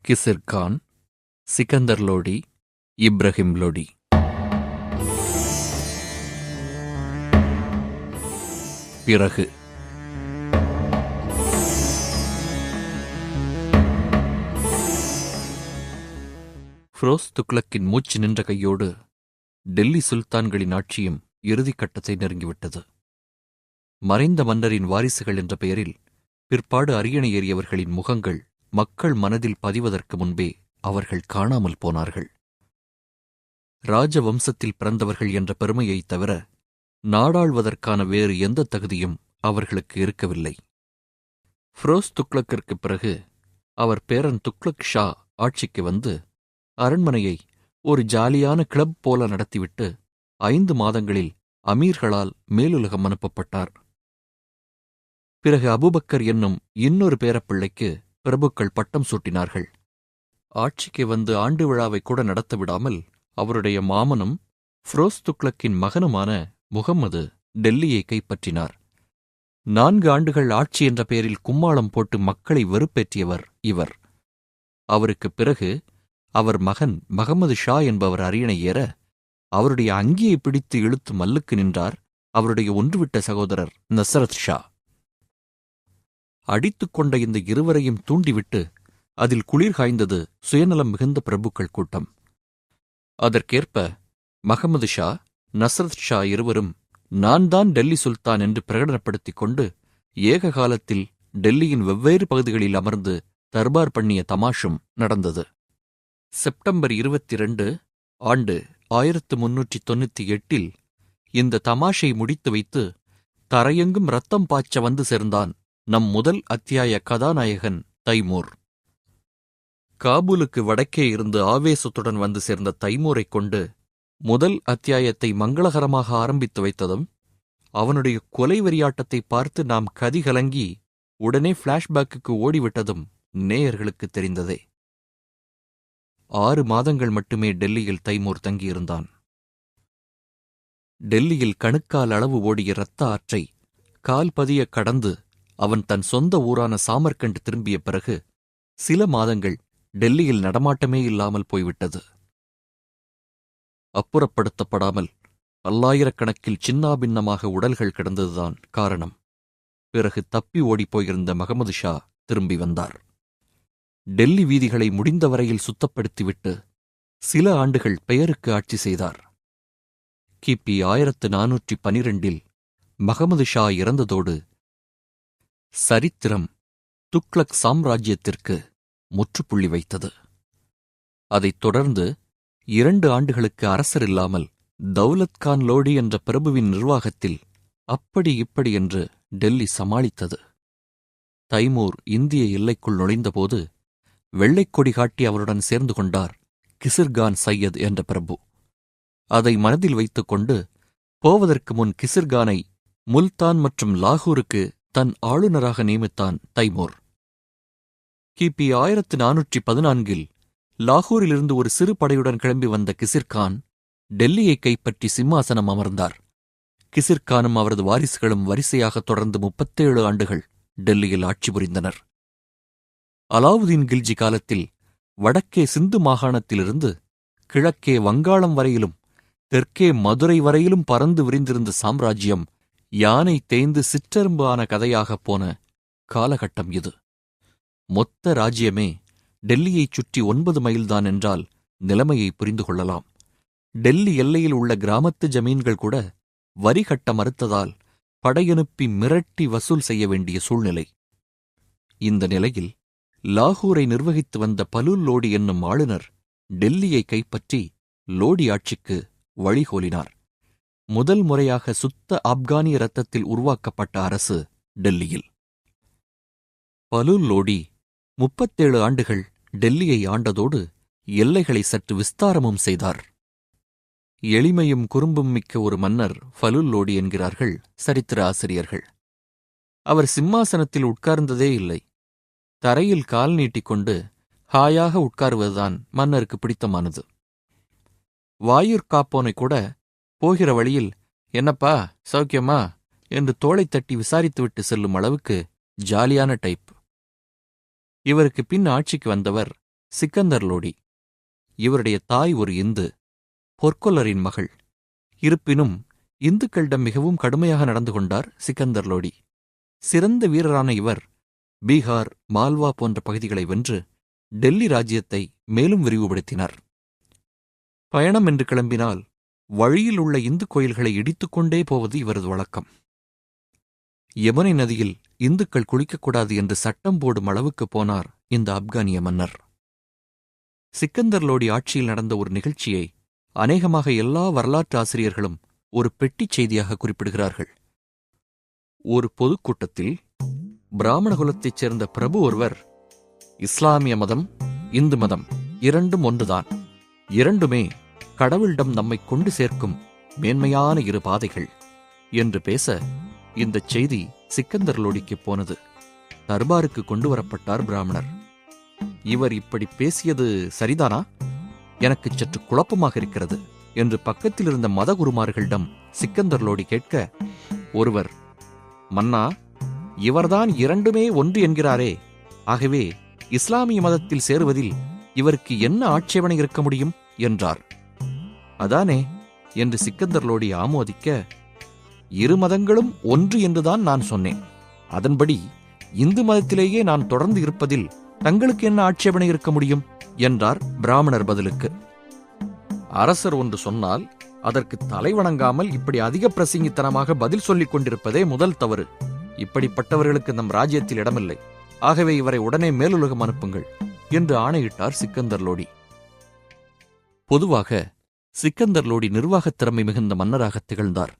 கிசிர் கான், சிக்கந்தர் லோடி, இப்ராஹிம் லோடி. பிறகு ஃபிரோஸ் துக்ளக்கின் மூச்சு நின்ற கையோடு டெல்லி சுல்தான்களின் ஆட்சியும் இறுதிக்கட்டத்தை நெருங்கிவிட்டது. மறைந்த மன்னரின் வாரிசுகள் என்ற பெயரில் பிற்பாடு அரியணை ஏறியவர்களின் முகங்கள் மக்கள் மனதில் பதிவதற்கு முன்பே அவர்கள் காணாமல் போனார்கள். ராஜவம்சத்தில் பிறந்தவர்கள் என்ற பெருமையைத் தவிர நாடாள்வதற்கான வேறு எந்த தகுதியும் அவர்களுக்கு இருக்கவில்லை. ஃபிரோஸ் துக்ளக்கிற்குப் பிறகு அவர் பேரன் துக்ளக் ஷா ஆட்சிக்கு வந்து அரண்மனையை ஒரு ஜாலியான கிளப் போல நடத்திவிட்டு 5 மாதங்களில் அமீர்களால் மேலுலகம் அனுப்பப்பட்டார். பிறகு அபுபக்கர் என்னும் இன்னொரு பேரப்பிள்ளைக்கு பிரபுக்கள் பட்டம் சூட்டினார்கள். ஆட்சிக்கு வந்து ஆண்டு விழாவை கூட நடத்த விடாமல் அவருடைய மாமனும் ஃபிரோஸ் துக்ளக்கின் மகனுமான முகம்மது டெல்லியை கைப்பற்றினார். 4 ஆண்டுகள் ஆட்சி என்ற பெயரில் கும்மாளம் போட்டு மக்களை வெறுப்பேற்றியவர் இவர். அவருக்குப் பிறகு அவர் மகன் மகமது ஷா என்பவர் அரியணை ஏற அவருடைய அங்கியை பிடித்து இழுத்து மல்லுக்கு நின்றார் அவருடைய ஒன்றுவிட்ட சகோதரர் நஸ்ரத் ஷா. அடித்துக் கொண்ட இந்த இருவரையும் தூண்டிவிட்டு அதில் குளிர் காய்ந்தது சுயநலம் மிகுந்த பிரபுக்கள் கூட்டம். அதற்கேற்ப மகமது ஷா, நஸ்ரத் ஷா இருவரும் நான் தான் டெல்லி சுல்தான் என்று பிரகடனப்படுத்திக் கொண்டு ஏக காலத்தில் டெல்லியின் வெவ்வேறு பகுதிகளில் அமர்ந்து தர்பார் பண்ணிய தமாஷும் நடந்தது. செப்டம்பர் 22 ஆண்டு 1398 இந்த தமாஷை முடித்து வைத்து தரையெங்கும் ரத்தம் பாய்ச்ச வந்து சேர்ந்தான் நம் முதல் அத்தியாய கதாநாயகன் தைமூர். காபூலுக்கு வடக்கே இருந்து ஆவேசத்துடன் வந்து சேர்ந்த தைமூரைக் கொண்டு முதல் அத்தியாயத்தை மங்களகரமாக ஆரம்பித்து வைத்ததும் அவனுடைய கொலை வெறியாட்டத்தை பார்த்து நாம் கதிகலங்கி உடனே பிளாஷ்பேக்குக்கு ஓடிவிட்டதும் நேயர்களுக்கு தெரிந்ததே. 6 மாதங்கள் மட்டுமே டெல்லியில் தைமூர் தங்கியிருந்தான். டெல்லியில் கணுக்கால் அளவு ஓடிய இரத்த ஆற்றை கால் பதிய கடந்து அவன் தன் சொந்த ஊரான சாமர்கண்ட் திரும்பிய பிறகு சில மாதங்கள் டெல்லியில் நடமாட்டமே இல்லாமல் போய்விட்டது. அப்புறப்படுத்தப்படாமல் பல்லாயிரக்கணக்கில் சின்னாபின்னமாக உடல்கள் கிடந்ததுதான் காரணம். பிறகு தப்பி ஓடிப்போயிருந்த மகமது ஷா திரும்பி வந்தார். டெல்லி வீதிகளை முடிந்தவரையில் சுத்தப்படுத்திவிட்டு சில ஆண்டுகள் பெயருக்கு ஆட்சி செய்தார். கிபி 1412 மகமது ஷா இறந்ததோடு சரித்திரம் துக்ளக் சாம்ராஜ்யத்திற்கு முற்றுப்புள்ளி வைத்தது. அதைத் தொடர்ந்து 2 ஆண்டுகளுக்கு அரசர் இல்லாமல் தௌலத் கான் லோடி என்ற பிரபுவின் நிர்வாகத்தில் அப்படி இப்படி என்று டெல்லி சமாளித்தது. தைமூர் இந்திய எல்லைக்குள் நுழைந்தபோது வெள்ளைக்கொடி காட்டி அவருடன் சேர்ந்து கொண்டார் கிசிர்கான் சையத் என்ற பிரபு. அதை மனதில் வைத்துக் கொண்டு போவதற்கு முன் கிசிர்கானை முல்தான் மற்றும் லாகூருக்கு தன் ஆளுநராக நியமித்தான் தைமூர். கிபி 1414 லாகூரிலிருந்து ஒரு சிறு படையுடன் கிளம்பி வந்த கிசிர்கான் டெல்லியை கைப்பற்றி சிம்மாசனம் அமர்ந்தார். கிசிர்கானும் அவரது வாரிசுகளும் வரிசையாக தொடர்ந்து 37 ஆண்டுகள் டெல்லியில் ஆட்சி புரிந்தனர். அலாவுதீன் கில்ஜி காலத்தில் வடக்கே சிந்து மாகாணத்திலிருந்து கிழக்கே வங்காளம் வரையிலும் தெற்கே மதுரை வரையிலும் பறந்து விரிந்திருந்த சாம்ராஜ்யம் யானை தேய்ந்து சிற்றெரும்பு ஆன கதையாகப் போன காலகட்டம் இது. மொத்த ராஜ்யமே டெல்லியைச் சுற்றி 9 மைல்தான் என்றால் நிலைமையை புரிந்து கொள்ளலாம். டெல்லி எல்லையில் உள்ள கிராமத்து ஜமீன்கள் கூட வரி கட்ட மறுத்ததால் படையனுப்பி மிரட்டி வசூல் செய்ய வேண்டிய சூழ்நிலை. இந்த நிலையில் லாகூரை நிர்வகித்து வந்த பலூல் லோடி என்னும் ஆளுநர் டெல்லியை கைப்பற்றி லோடி ஆட்சிக்கு வழிகோலினார். முதல் முறையாக சுத்த ஆப்கானிய இரத்தத்தில் உருவாக்கப்பட்ட அரசு டெல்லியில். பலூல் லோடி 37 ஆண்டுகள் டெல்லியை ஆண்டதோடு எல்லைகளை சற்று விஸ்தாரமும் செய்தார். எளிமையும் குறும்பும் மிக்க ஒரு மன்னர் ஃபலூல் லோடி என்கிறார்கள் சரித்திர ஆசிரியர்கள். அவர் சிம்மாசனத்தில் உட்கார்ந்ததே இல்லை. தரையில் கால் நீட்டிக்கொண்டு ஹாயாக உட்காருவதுதான் மன்னருக்கு பிடித்தமானது. வாயூர் காப்போனை கூட போகிற வழியில் என்னப்பா சௌக்கியமா என்று தோளைத் தட்டி விசாரித்துவிட்டு செல்லும் அளவுக்கு ஜாலியான டைப். இவருக்கு பின் ஆட்சிக்கு வந்தவர் சிக்கந்தர் லோடி. இவருடைய தாய் ஒரு இந்து, பொற்கொல்லரின் மகள். இருப்பினும் இந்துக்களிடம் மிகவும் கடுமையாக நடந்து கொண்டார் சிக்கந்தர் லோடி. சிறந்த வீரரான இவர் பீகார், மால்வா போன்ற பகுதிகளை வென்று டெல்லி ராஜ்யத்தை மேலும் விரிவுபடுத்தினார். பயணம் என்று கிளம்பினால் வழியில் உள்ள இந்து கோயில்களை இடித்துக்கொண்டே போவது இவரது வழக்கம். யமுனை நதியில் இந்துக்கள் குளிக்கக்கூடாது என்று சட்டம் போடும் அளவுக்கு போனார் இந்த ஆப்கானிய மன்னர். சிக்கந்தர் லோடி ஆட்சியில் நடந்த ஒரு நிகழ்ச்சியை அநேகமாக எல்லா வரலாற்று ஆசிரியர்களும் ஒரு பெட்டிச் செய்தியாக குறிப்பிடுகிறார்கள். ஒரு பொதுக்கூட்டத்தில் பிராமண குலத்தைச் சேர்ந்த பிரபு ஒருவர், இஸ்லாமிய மதம், இந்து மதம் இரண்டும் ஒன்றுதான், இரண்டுமே கடவுளிடம் நம்மை கொண்டு சேர்க்கும் மேன்மையான இரு பாதைகள் என்று பேச, இந்தச் செய்தி சிக்கந்தர் லோடிக்கு போனது. தர்பாருக்கு கொண்டு வரப்பட்டார் பிராமணர். இவர் இப்படி பேசியது சரிதானா? எனக்கு சற்று குழப்பமாக இருக்கிறது என்று பக்கத்தில் இருந்த மதகுருமார்களிடம் சிக்கந்தர் லோடி கேட்க, ஒருவர், மன்னா, இவர்தான் இரண்டுமே ஒன்று என்கிறாரே, ஆகவே இஸ்லாமிய மதத்தில் சேருவதில் இவருக்கு என்ன ஆட்சேபனை இருக்க முடியும் என்றார். அதானே என்று சிக்கந்தர் லோடி ஆமோதிக்க, இரு மதங்களும் ஒன்று என்றுதான் நான் சொன்னேன். அதன்படி இந்து மதத்திலேயே நான் தொடர்ந்து இருப்பதில் தங்களுக்கு என்ன ஆட்சேபனை இருக்க முடியும் என்றார் பிராமணர் பதிலுக்கு. அரசர் ஒன்று சொன்னால் அதற்கு தலைவணங்காமல் இப்படி அதிக பிரசங்கித்தனமாக பதில் சொல்லிக் கொண்டிருப்பதே முதல் தவறு. இப்படிப்பட்டவர்களுக்கு நம் ராஜ்யத்தில் இடமில்லை. ஆகவே இவரை உடனே மேலுலகம் அனுப்புங்கள் என்று ஆணையிட்டார் சிக்கந்தர் லோடி. பொதுவாக சிக்கந்தர் லோடி நிர்வாகத் திறமை மிகுந்த மன்னராக திகழ்ந்தார்.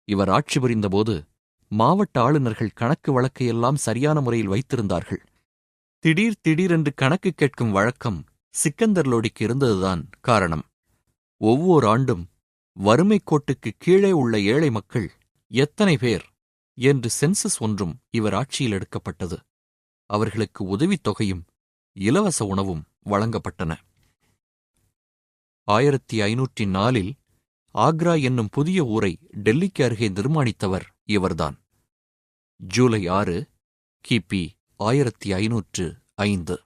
இவர் ஆட்சி புரிந்தபோது மாவட்ட ஆளுநர்கள் கணக்கு வழக்கையெல்லாம் சரியான முறையில் வைத்திருந்தார்கள். திடீரென்று கணக்கு கேட்கும் வழக்கம் சிக்கந்தர் லோடிக்கு இருந்ததுதான் காரணம். ஒவ்வொரு ஆண்டும் வறுமை கோட்டுக்கு கீழே உள்ள ஏழை மக்கள் எத்தனை பேர் என்று சென்சஸ் ஒன்றும் இவர் ஆட்சியில் எடுக்கப்பட்டது. அவர்களுக்கு உதவித் தொகையும் இலவச உணவும் வழங்கப்பட்டன. 1504 ஆக்ரா என்னும் புதிய ஊரை டெல்லிக்கு அருகே நிர்மாணித்தவர் இவர்தான். ஜூலை 6 கிபி 1505.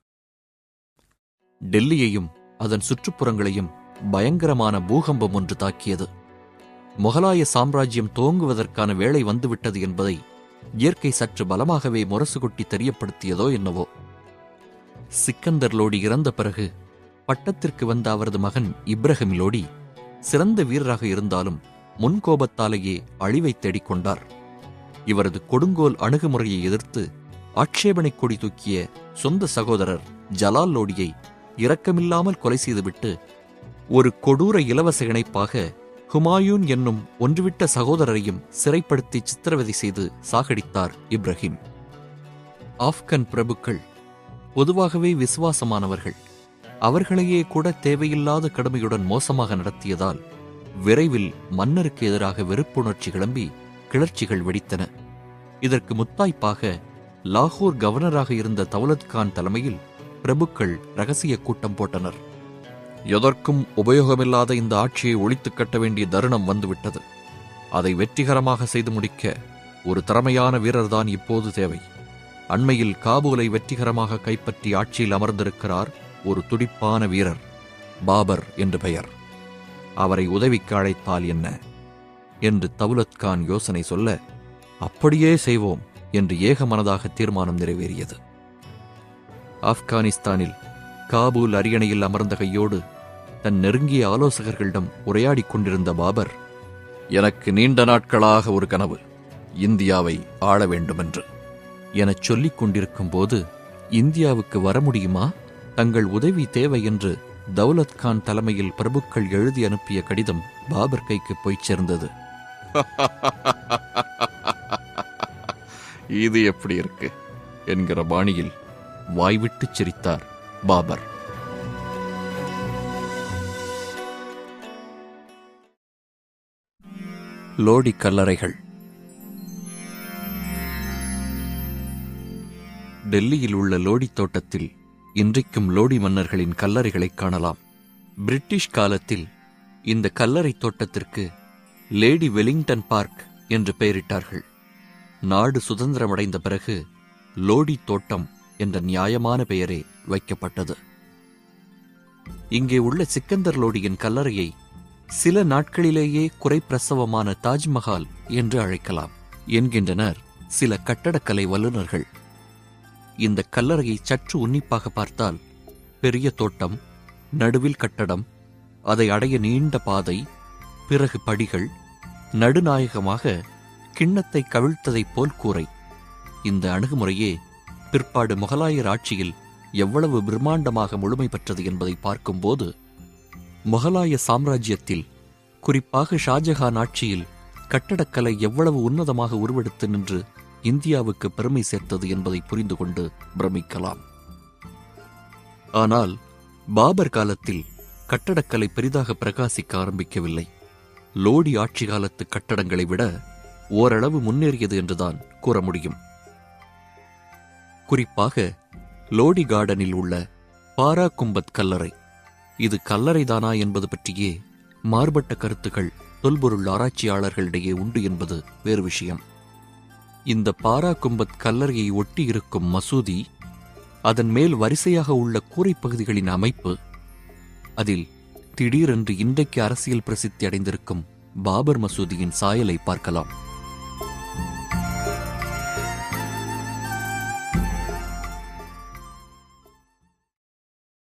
டெல்லியையும் அதன் சுற்றுப்புறங்களையும் பயங்கரமான பூகம்பம் ஒன்று தாக்கியது. முகலாய சாம்ராஜ்யம் துவங்குவதற்கான வேளை வந்துவிட்டது என்பதை இயற்கை சற்று பலமாகவே முரசு கொட்டி தெரியப்படுத்தியதோ என்னவோ. சிக்கந்தர் லோடி இறந்த பிறகு பட்டத்திற்கு வந்த அவரது மகன் இப்ரஹிம் லோடி சிறந்த வீரராக இருந்தாலும் முன்கோபத்தாலேயே அழிவை தேடிக்கொண்டார். இவரது கொடுங்கோல் அணுகுமுறையை எதிர்த்து ஆட்சேபனைக் கொடி தூக்கிய சொந்த சகோதரர் ஜலால் லோடியை இரக்கமில்லாமல் கொலை செய்துவிட்டு ஒரு கொடூர இலவச இணைப்பாக ஹுமாயூன் என்னும் ஒன்றுவிட்ட சகோதரரையும் சிறைப்படுத்தி சித்திரவதை செய்து சாகடித்தார் இப்ரஹிம். ஆப்கன் பிரபுக்கள் பொதுவாகவே விசுவாசமானவர்கள். அவர்களையே கூட தேவையில்லாத கடுமையுடன் மோசமாக நடத்தியதால் விரைவில் மன்னருக்கு எதிராக வெறுப்புணர்ச்சி கிளம்பி கிளர்ச்சிகள் வெடித்தன. இதற்கு முத்தாய்ப்பாக லாகூர் கவர்னராக இருந்த தௌலத் கான் தலைமையில் பிரபுக்கள் இரகசிய கூட்டம் போட்டனர். எதற்கும் உபயோகமில்லாத இந்த ஆட்சியை ஒழித்துக் கட்ட வேண்டிய தருணம் வந்துவிட்டது. அதை வெற்றிகரமாக செய்து முடிக்க ஒரு திறமையான வீரர்தான் இப்போது தேவை. அண்மையில் காபூலை வெற்றிகரமாக கைப்பற்றி ஆட்சியில் அமர்ந்திருக்கிறார் ஒரு துடிப்பான வீரர், பாபர் என்று பெயர். அவரை உதவிக்கு அழைத்தால் என்ன என்று தௌலத் கான் யோசனை சொல்ல, அப்படியே செய்வோம் என்று ஏகமனதாக தீர்மானம் நிறைவேறியது. ஆப்கானிஸ்தானில் காபூல் அரியணையில் அமர்ந்த கையோடு தன் நெருங்கிய ஆலோசகர்களிடம் உரையாடிக் கொண்டிருந்த பாபர், எனக்கு நீண்ட நாட்களாக ஒரு கனவு, இந்தியாவை ஆள வேண்டுமென்று எனச் சொல்லிக் கொண்டிருக்கும் போது, இந்தியாவுக்கு வர முடியுமா, தங்கள் உதவி தேவை என்று தௌலத் கான் தலைமையில் பிரபுக்கள் எழுதி அனுப்பிய கடிதம் பாபர் கைக்கு போய்ச் சேர்ந்தது. இது எப்படி இருக்கு என்கிற பாணியில் வாய்விட்டுச் சிரித்தார் பாபர். லோடி கல்லறைகள். டெல்லியில் உள்ள லோடி தோட்டத்தில் இன்றைக்கும் லோடி மன்னர்களின் கல்லறைகளைக் காணலாம். பிரிட்டிஷ் காலத்தில் இந்த கல்லறை தோட்டத்திற்கு லேடி வெலிங்டன் பார்க் என்று பெயரிட்டார்கள். நாடு சுதந்திரமடைந்த பிறகு லோடி தோட்டம் என்ற நியாயமான பெயரே வைக்கப்பட்டது. இங்கே உள்ள சிக்கந்தர் லோடியின் கல்லறையை சில நாட்களிலேயே குறைப்பிரசவமான தாஜ்மஹால் என்று அழைக்கலாம் என்கின்றனர் சில கட்டடக்கலை வல்லுநர்கள். இந்த கல்லறையை சற்று உன்னிப்பாக பார்த்தால் பெரிய தோட்டம், நடுவில் கட்டடம், அதை அடைய நீண்ட பாதை, பிறகு படிகள், நடுநாயகமாக கிண்ணத்தை கவிழ்த்ததைப் போல் கூரை. இந்த அணுகுமுறையே பிற்பாடு முகலாயர் ஆட்சியில் எவ்வளவு பிரம்மாண்டமாக முழுமை பெற்றது என்பதை பார்க்கும்போது, முகலாய சாம்ராஜ்யத்தில் குறிப்பாக ஷாஜஹான் ஆட்சியில் கட்டடக்கலை எவ்வளவு உன்னதமாக உருவெடுத்து நின்று இந்தியாவுக்கு பெருமை சேர்த்தது என்பதை புரிந்து கொண்டு பிரமிக்கலாம். ஆனால் பாபர் காலத்தில் கட்டடக்கலை பெரிதாக பிரகாசிக்க ஆரம்பிக்கவில்லை. லோடி ஆட்சி காலத்து கட்டடங்களை விட ஓரளவு முன்னேறியது என்றுதான் கூற முடியும். குறிப்பாக லோடி கார்டனில் உள்ள பாரா கும்பத் கல்லறை. இது கல்லறைதானா என்பது பற்றியே மாறுபட்ட கருத்துக்கள் தொல்பொருள் ஆராய்ச்சியாளர்களிடையே உண்டு என்பது வேறு விஷயம். இந்த பாரா கும்பத் கல்லறையை ஒட்டி இருக்கும் மசூதி, அதன் மேல் வரிசையாக உள்ள கூரைப்பகுதிகளின் அமைப்பு, அதில் திடீரென்று இன்றைக்கு அரசியல் பிரசித்தி அடைந்திருக்கும் பாபர் மசூதியின் சாயலை பார்க்கலாம்.